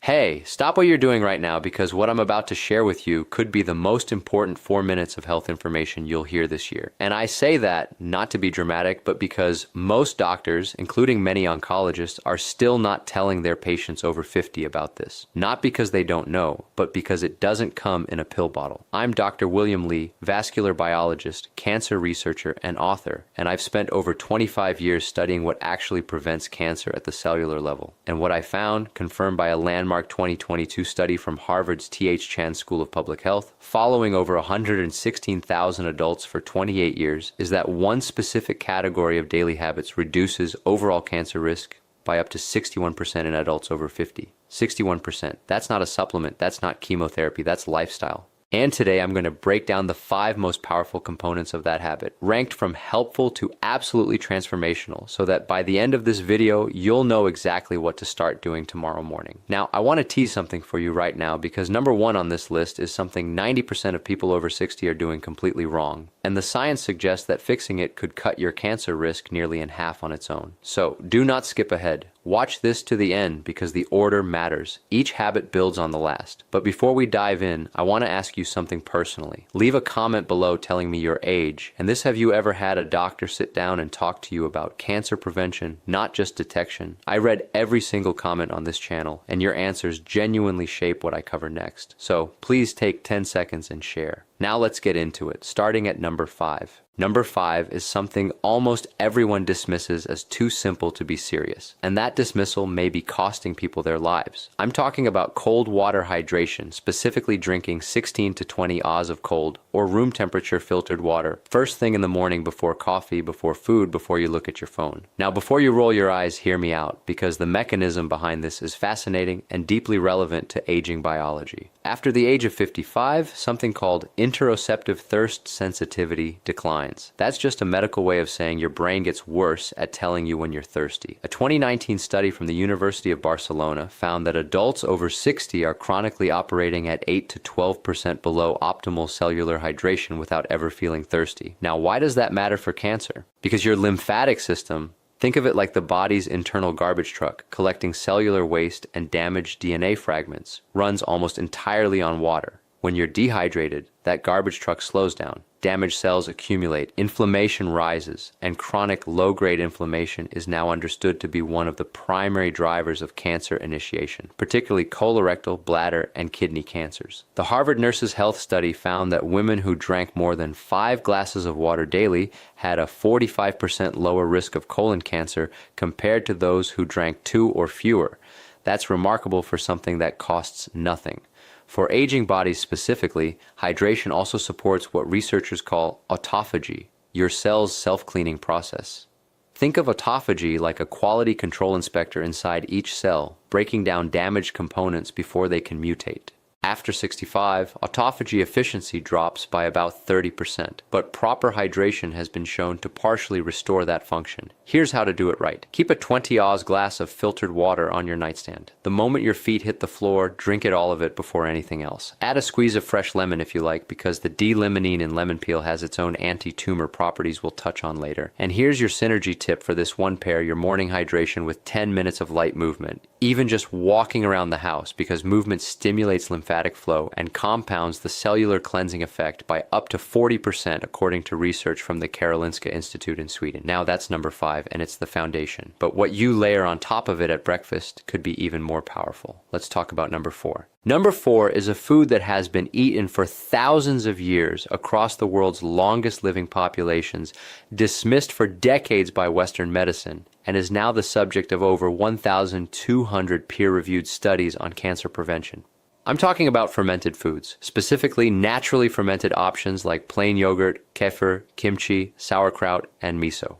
Hey, stop what you're doing right now because what I'm about to share with you could be the most important 4 minutes of health information you'll hear this year. And I say that not to be dramatic, but because most doctors, including many oncologists, are still not telling their patients over 50 about this. Not because they don't know, but because it doesn't come in a pill bottle. I'm Dr. William Lee, vascular biologist, cancer researcher, and author, and I've spent over 25 years studying what actually prevents cancer at the cellular level. And what I found, confirmed by a landmark 2022 study from Harvard's T.H. Chan School of Public Health, following over 116,000 adults for 28 years, is that one specific category of daily habits reduces overall cancer risk by up to 61% in adults over 50. 61%. That's not a supplement, that's not chemotherapy, that's lifestyle. And today I'm going to break down the 5 most powerful components of that habit, ranked from helpful to absolutely transformational, so that by the end of this video, you'll know exactly what to start doing tomorrow morning. Now, I want to tease something for you right now because number 1 on this list is something 90% of people over 60 are doing completely wrong. And the science suggests that fixing it could cut your cancer risk nearly in half on its own. So do not skip ahead. Watch this to the end because the order matters. Each habit builds on the last. But before we dive in, I want to ask you something personally. Leave a comment below telling me your age. And this, have you ever had a doctor sit down and talk to you about cancer prevention, not just detection? I read every single comment on this channel, and your answers genuinely shape what I cover next. So please take 10 seconds and share. Now let's get into it, starting at number 5. Number 5 is something almost everyone dismisses as too simple to be serious, and that dismissal may be costing people their lives. I'm talking about cold water hydration, specifically drinking 16 to 20 Oz of cold or room temperature filtered water first thing in the morning before coffee, before food, before you look at your phone. Now, before you roll your eyes, hear me out, because the mechanism behind this is fascinating and deeply relevant to aging biology. After the age of 55, something called interoceptive thirst sensitivity declines. That's just a medical way of saying your brain gets worse at telling you when you're thirsty. A 2019 study from the University of Barcelona found that adults over 60 are chronically operating at 8 to 12% below optimal cellular hydration without ever feeling thirsty. Now, why does that matter for cancer? Because your lymphatic system, think of it like the body's internal garbage truck, collecting cellular waste and damaged DNA fragments, runs almost entirely on water. When you're dehydrated, that garbage truck slows down. Damaged cells accumulate, inflammation rises, and chronic low-grade inflammation is now understood to be one of the primary drivers of cancer initiation, particularly colorectal, bladder, and kidney cancers. The Harvard Nurses' Health Study found that women who drank more than 5 glasses of water daily had a 45% lower risk of colon cancer compared to those who drank 2 or fewer. That's remarkable for something that costs nothing. For aging bodies specifically, hydration also supports what researchers call autophagy, your cell's self-cleaning process. Think of autophagy like a quality control inspector inside each cell, breaking down damaged components before they can mutate. After 65, autophagy efficiency drops by about 30%, but proper hydration has been shown to partially restore that function. Here's how to do it right. Keep a 20 Oz glass of filtered water on your nightstand. The moment your feet hit the floor, drink all of it before anything else. Add a squeeze of fresh lemon if you like, because the D-limonene in lemon peel has its own anti-tumor properties we'll touch on later. And here's your synergy tip for this one: pair your morning hydration with 10 minutes of light movement, even just walking around the house, because movement stimulates lymphatic flow and compounds the cellular cleansing effect by up to 40% according to research from the Karolinska Institute in Sweden. Now that's number 5, and it's the foundation. But what you layer on top of it at breakfast could be even more powerful. Let's talk about number 4. Number 4 is a food that has been eaten for thousands of years across the world's longest living populations, dismissed for decades by Western medicine, and is now the subject of over 1,200 peer-reviewed studies on cancer prevention. I'm talking about fermented foods, specifically naturally fermented options like plain yogurt, kefir, kimchi, sauerkraut, and miso.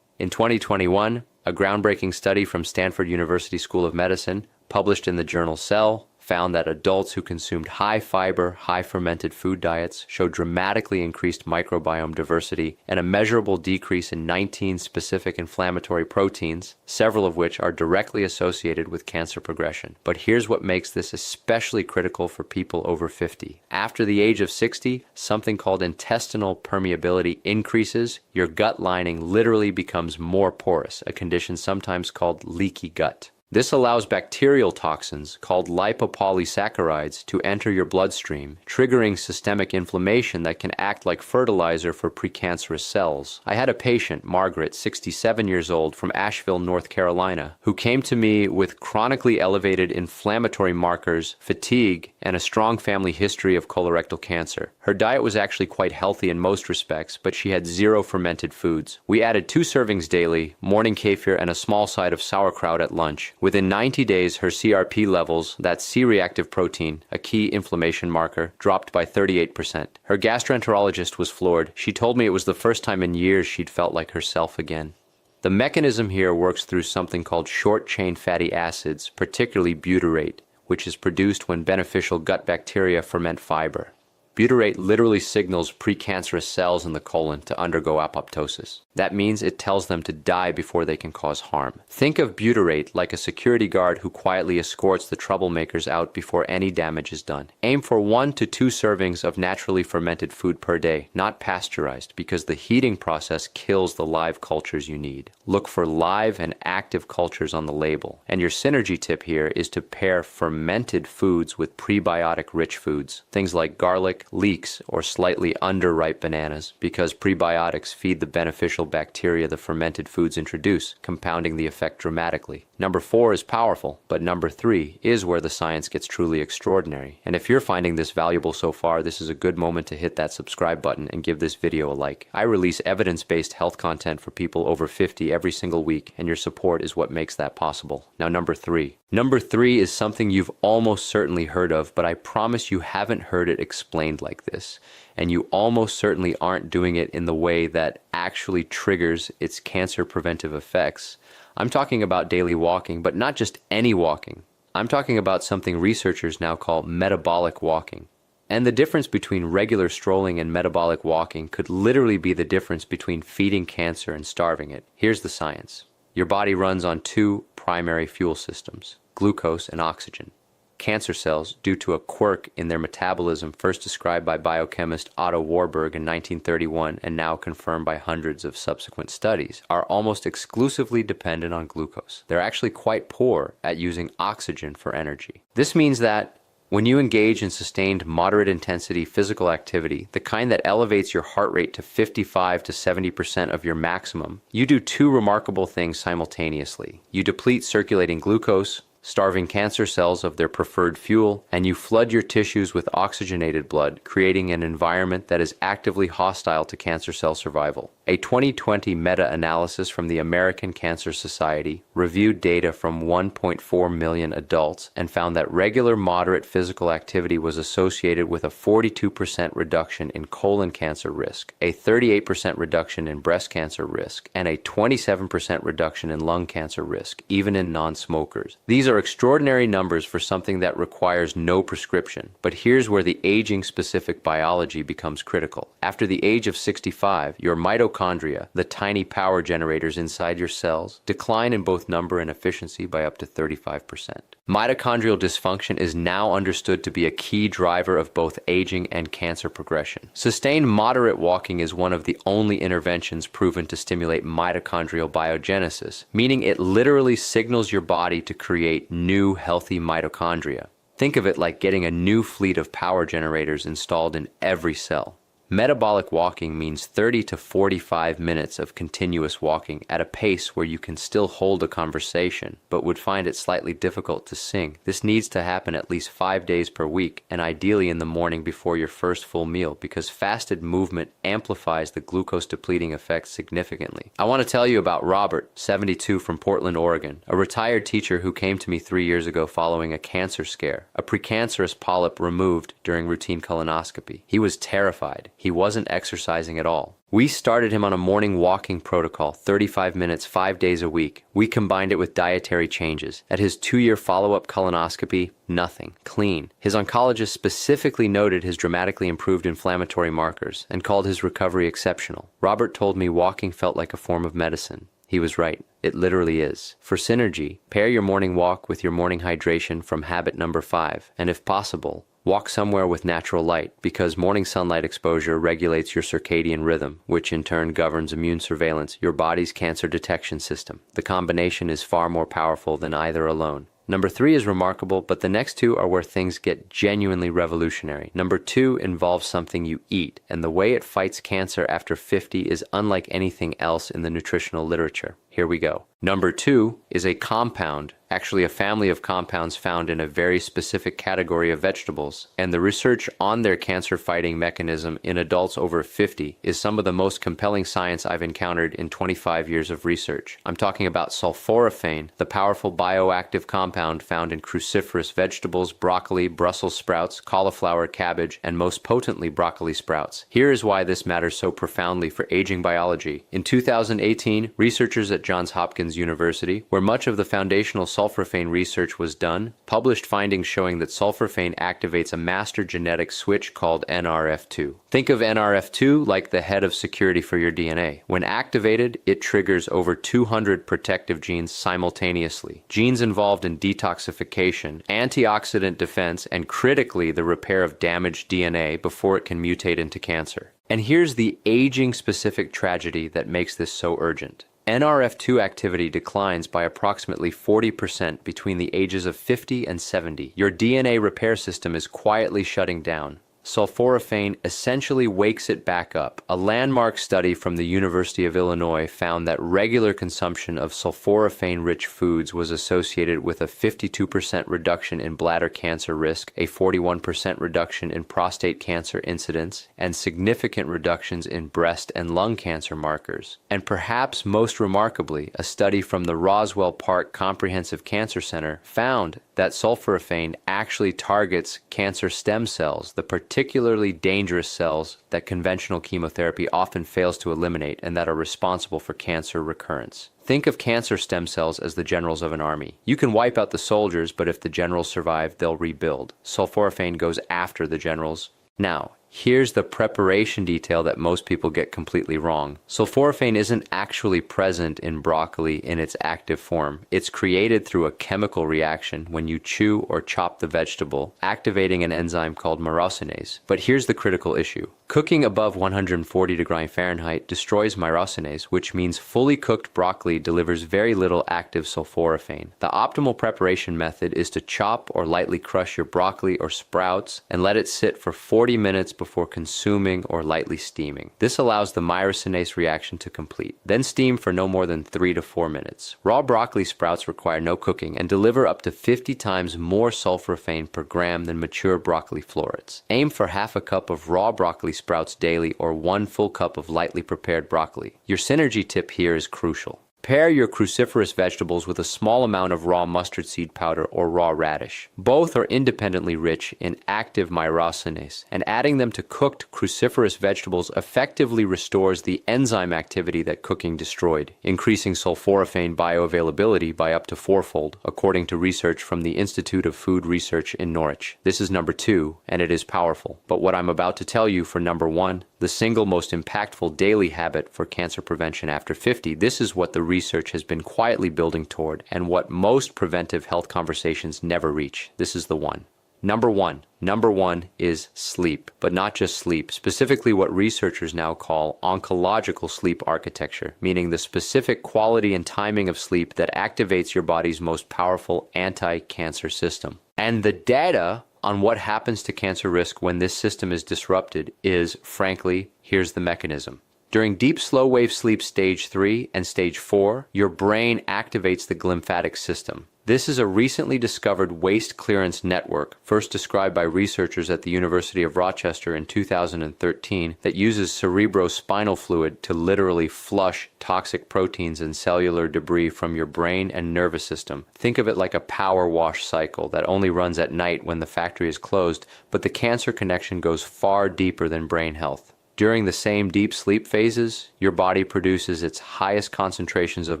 In 2021, a groundbreaking study from Stanford University School of Medicine, published in the journal Cell, found that adults who consumed high-fiber, high-fermented food diets showed dramatically increased microbiome diversity and a measurable decrease in 19 specific inflammatory proteins, several of which are directly associated with cancer progression. But here's what makes this especially critical for people over 50. After the age of 60, something called intestinal permeability increases. Your gut lining literally becomes more porous, a condition sometimes called leaky gut. This allows bacterial toxins, called lipopolysaccharides, to enter your bloodstream, triggering systemic inflammation that can act like fertilizer for precancerous cells. I had a patient, Margaret, 67 years old, from Asheville, North Carolina, who came to me with chronically elevated inflammatory markers, fatigue, and a strong family history of colorectal cancer. Her diet was actually quite healthy in most respects, but she had 0 fermented foods. We added 2 servings daily, morning kefir and a small side of sauerkraut at lunch. Within 90 days, her CRP levels, that's C-reactive protein, a key inflammation marker, dropped by 38%. Her gastroenterologist was floored. She told me it was the first time in years she'd felt like herself again. The mechanism here works through something called short-chain fatty acids, particularly butyrate, which is produced when beneficial gut bacteria ferment fiber. Butyrate literally signals precancerous cells in the colon to undergo apoptosis. That means it tells them to die before they can cause harm. Think of butyrate like a security guard who quietly escorts the troublemakers out before any damage is done. Aim for 1 to 2 servings of naturally fermented food per day, not pasteurized, because the heating process kills the live cultures you need. Look for live and active cultures on the label. And your synergy tip here is to pair fermented foods with prebiotic-rich foods, things like garlic, leeks, or slightly underripe bananas, because prebiotics feed the beneficial bacteria the fermented foods introduce, compounding the effect dramatically. Number 4 is powerful, but number 3 is where the science gets truly extraordinary. And if you're finding this valuable so far, this is a good moment to hit that subscribe button and give this video a like. I release evidence-based health content for people over 50 every single week, and your support is what makes that possible. Now, number 3. Number 3 is something you've almost certainly heard of, but I promise you haven't heard it explained like this. And you almost certainly aren't doing it in the way that actually triggers its cancer preventive effects. I'm talking about daily walking, but not just any walking. I'm talking about something researchers now call metabolic walking. And the difference between regular strolling and metabolic walking could literally be the difference between feeding cancer and starving it. Here's the science. Your body runs on 2 primary fuel systems, glucose and oxygen. Cancer cells, due to a quirk in their metabolism first described by biochemist Otto Warburg in 1931 and now confirmed by hundreds of subsequent studies, are almost exclusively dependent on glucose. They're actually quite poor at using oxygen for energy. This means that when you engage in sustained moderate intensity physical activity, the kind that elevates your heart rate to 55 to 70% of your maximum, you do 2 remarkable things simultaneously. You deplete circulating glucose, starving cancer cells of their preferred fuel, and you flood your tissues with oxygenated blood, creating an environment that is actively hostile to cancer cell survival. A 2020 meta-analysis from the American Cancer Society reviewed data from 1.4 million adults and found that regular moderate physical activity was associated with a 42% reduction in colon cancer risk, a 38% reduction in breast cancer risk, and a 27% reduction in lung cancer risk, even in non-smokers. These are extraordinary numbers for something that requires no prescription, but here's where the aging-specific biology becomes critical. After the age of 65, your mitochondria, the tiny power generators inside your cells, decline in both number and efficiency by up to 35%. Mitochondrial dysfunction is now understood to be a key driver of both aging and cancer progression. Sustained moderate walking is one of the only interventions proven to stimulate mitochondrial biogenesis, meaning it literally signals your body to create new healthy mitochondria. Think of it like getting a new fleet of power generators installed in every cell. Metabolic walking means 30 to 45 minutes of continuous walking at a pace where you can still hold a conversation, but would find it slightly difficult to sing. This needs to happen at least 5 days per week, and ideally in the morning before your first full meal, because fasted movement amplifies the glucose depleting effect significantly. I want to tell you about Robert, 72, from Portland, Oregon, a retired teacher who came to me 3 years ago following a cancer scare, a precancerous polyp removed during routine colonoscopy. He was terrified. He wasn't exercising at all. We started him on a morning walking protocol, 35 minutes, 5 days a week. We combined it with dietary changes. At his 2-year follow-up colonoscopy, nothing. Clean. His oncologist specifically noted his dramatically improved inflammatory markers and called his recovery exceptional. Robert told me walking felt like a form of medicine. He was right. It literally is. For synergy, pair your morning walk with your morning hydration from habit number 5, and if possible, Walk somewhere with natural light, because morning sunlight exposure regulates your circadian rhythm, which in turn governs immune surveillance, your body's cancer detection system. The combination is far more powerful than either alone. Number 3 is remarkable, but the next 2 are where things get genuinely revolutionary. Number 2 involves something you eat, and the way it fights cancer after 50 is unlike anything else in the nutritional literature. Here we go. Number 2 is a compound, actually a family of compounds found in a very specific category of vegetables, and the research on their cancer-fighting mechanism in adults over 50 is some of the most compelling science I've encountered in 25 years of research. I'm talking about sulforaphane, the powerful bioactive compound found in cruciferous vegetables, broccoli, Brussels sprouts, cauliflower, cabbage, and most potently broccoli sprouts. Here is why this matters so profoundly for aging biology. In 2018, researchers at Johns Hopkins University, where much of the foundational sulforaphane research was done, published findings showing that sulforaphane activates a master genetic switch called NRF2. Think of NRF2 like the head of security for your DNA. When activated, it triggers over 200 protective genes simultaneously. Genes involved in detoxification, antioxidant defense, and critically the repair of damaged DNA before it can mutate into cancer. And here's the aging-specific tragedy that makes this so urgent. NRF2 activity declines by approximately 40% between the ages of 50 and 70. Your DNA repair system is quietly shutting down. Sulforaphane essentially wakes it back up. A landmark study from the University of Illinois found that regular consumption of sulforaphane-rich foods was associated with a 52% reduction in bladder cancer risk, a 41% reduction in prostate cancer incidence, and significant reductions in breast and lung cancer markers. And perhaps most remarkably, a study from the Roswell Park Comprehensive Cancer Center found that sulforaphane actually targets cancer stem cells, the particularly dangerous cells that conventional chemotherapy often fails to eliminate and that are responsible for cancer recurrence. Think of cancer stem cells as the generals of an army. You can wipe out the soldiers, but if the generals survive, they'll rebuild. Sulforaphane goes after the generals. Now, here's the preparation detail that most people get completely wrong. Sulforaphane isn't actually present in broccoli in its active form. It's created through a chemical reaction when you chew or chop the vegetable, activating an enzyme called myrosinase. But here's the critical issue. Cooking above 140 degrees Fahrenheit destroys myrosinase, which means fully cooked broccoli delivers very little active sulforaphane. The optimal preparation method is to chop or lightly crush your broccoli or sprouts and let it sit for 40 minutes before consuming or lightly steaming. This allows the myrosinase reaction to complete. Then steam for no more than 3 to 4 minutes. Raw broccoli sprouts require no cooking and deliver up to 50 times more sulforaphane per gram than mature broccoli florets. Aim for half a cup of raw broccoli sprouts daily or 1 full cup of lightly prepared broccoli. Your synergy tip here is crucial. Pair your cruciferous vegetables with a small amount of raw mustard seed powder or raw radish. Both are independently rich in active myrosinase, and adding them to cooked cruciferous vegetables effectively restores the enzyme activity that cooking destroyed, increasing sulforaphane bioavailability by up to 4-fold, according to research from the Institute of Food Research in Norwich. This is number 2, and it is powerful. But what I'm about to tell you for number 1, the single most impactful daily habit for cancer prevention after 50, this is what the research has been quietly building toward and what most preventive health conversations never reach. This is the one. Number one is sleep, but not just sleep, specifically what researchers now call oncological sleep architecture, meaning the specific quality and timing of sleep that activates your body's most powerful anti-cancer system. And the data on what happens to cancer risk when this system is disrupted is, frankly, here's the mechanism. During deep slow-wave sleep stage 3 and stage 4, your brain activates the glymphatic system. This is a recently discovered waste clearance network, first described by researchers at the University of Rochester in 2013, that uses cerebrospinal fluid to literally flush toxic proteins and cellular debris from your brain and nervous system. Think of it like a power wash cycle that only runs at night when the factory is closed, but the cancer connection goes far deeper than brain health. During the same deep sleep phases, your body produces its highest concentrations of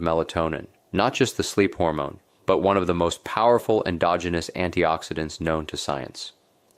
melatonin, not just the sleep hormone, but one of the most powerful endogenous antioxidants known to science.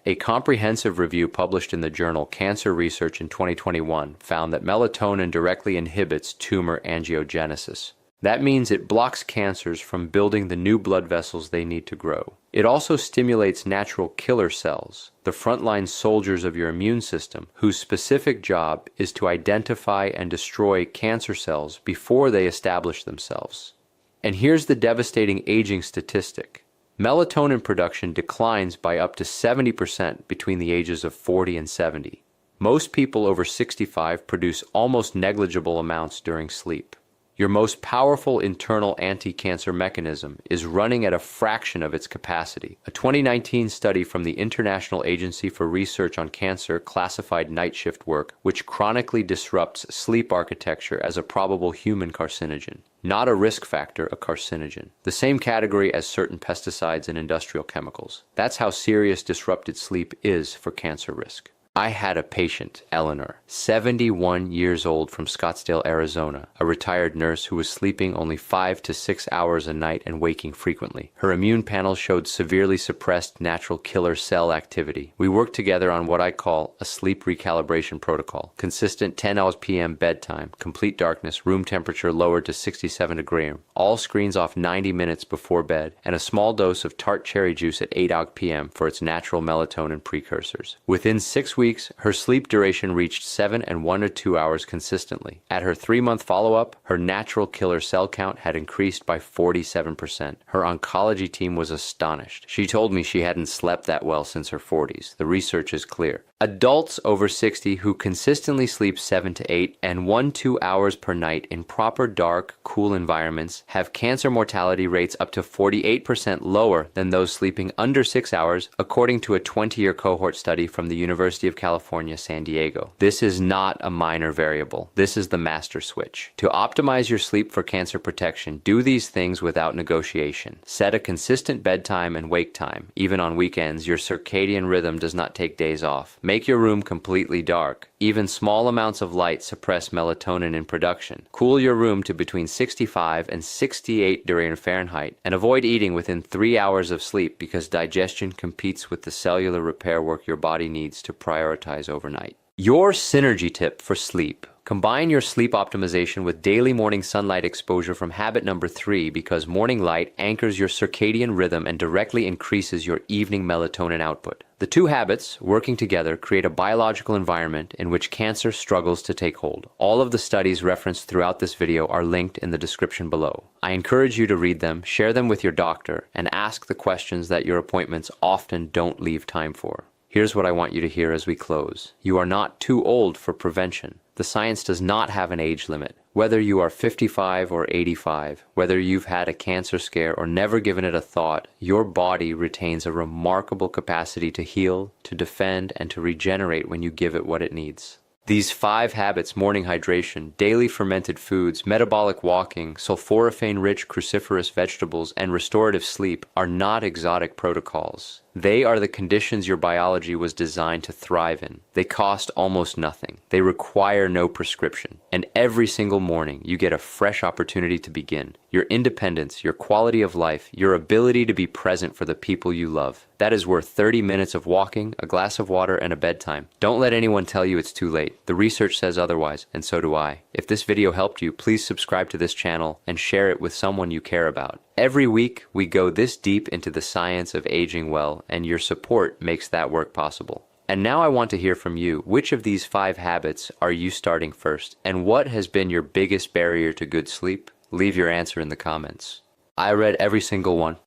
A comprehensive review published in the journal Cancer Research in 2021 found that melatonin directly inhibits tumor angiogenesis. That means it blocks cancers from building the new blood vessels they need to grow. It also stimulates natural killer cells, the frontline soldiers of your immune system, whose specific job is to identify and destroy cancer cells before they establish themselves. And here's the devastating aging statistic. Melatonin production declines by up to 70% between the ages of 40 and 70. Most people over 65 produce almost negligible amounts during sleep. Your most powerful internal anti-cancer mechanism is running at a fraction of its capacity. A 2019 study from the International Agency for Research on Cancer classified night shift work, which chronically disrupts sleep architecture, as a probable human carcinogen. Not a risk factor, a carcinogen. The same category as certain pesticides and industrial chemicals. That's how serious disrupted sleep is for cancer risk. I had a patient, Eleanor, 71 years old, from Scottsdale, Arizona, a retired nurse who was sleeping only 5 to 6 hours a night and waking frequently. Her immune panel showed severely suppressed natural killer cell activity. We worked together on what I call a sleep recalibration protocol. Consistent 10 p.m. bedtime, complete darkness, room temperature lowered to 67 degrees, all screens off 90 minutes before bed, and a small dose of tart cherry juice at 8 p.m. for its natural melatonin precursors. Within 6 weeks, her sleep duration reached 7 and 1 to 2 hours consistently. At her 3-month follow-up, her natural killer cell count had increased by 47%. Her oncology team was astonished. She told me she hadn't slept that well since her 40s. The research is clear. Adults over 60 who consistently sleep 7 to 8 and 1-2 hours per night in proper dark, cool environments have cancer mortality rates up to 48% lower than those sleeping under 6 hours, according to a 20-year cohort study from the University of California, San Diego. This is not a minor variable. This is the master switch. To optimize your sleep for cancer protection, do these things without negotiation. Set a consistent bedtime and wake time. Even on weekends, your circadian rhythm does not take days off. Make your room completely dark. Even small amounts of light suppress melatonin in production. Cool your room to between 65 and 68 degrees Fahrenheit, and avoid eating within 3 hours of sleep because digestion competes with the cellular repair work your body needs to prioritize overnight. Your synergy tip for sleep. Combine your sleep optimization with daily morning sunlight exposure from habit number 3, because morning light anchors your circadian rhythm and directly increases your evening melatonin output. The two habits, working together, create a biological environment in which cancer struggles to take hold. All of the studies referenced throughout this video are linked in the description below. I encourage you to read them, share them with your doctor, and ask the questions that your appointments often don't leave time for. Here's what I want you to hear as we close. You are not too old for prevention. The science does not have an age limit. Whether you are 55 or 85, whether you've had a cancer scare or never given it a thought, your body retains a remarkable capacity to heal, to defend, and to regenerate when you give it what it needs. These 5 habits, morning hydration, daily fermented foods, metabolic walking, sulforaphane-rich cruciferous vegetables, and restorative sleep, are not exotic protocols. They are the conditions your biology was designed to thrive in. They cost almost nothing. They require no prescription. And every single morning, you get a fresh opportunity to begin. Your independence, your quality of life, your ability to be present for the people you love. That is worth 30 minutes of walking, a glass of water, and a bedtime. Don't let anyone tell you it's too late. The research says otherwise, and so do I. If this video helped you, please subscribe to this channel and share it with someone you care about. Every week, we go this deep into the science of aging well, and your support makes that work possible. And now I want to hear from you. Which of these 5 habits are you starting first? And what has been your biggest barrier to good sleep? Leave your answer in the comments. I read every single one.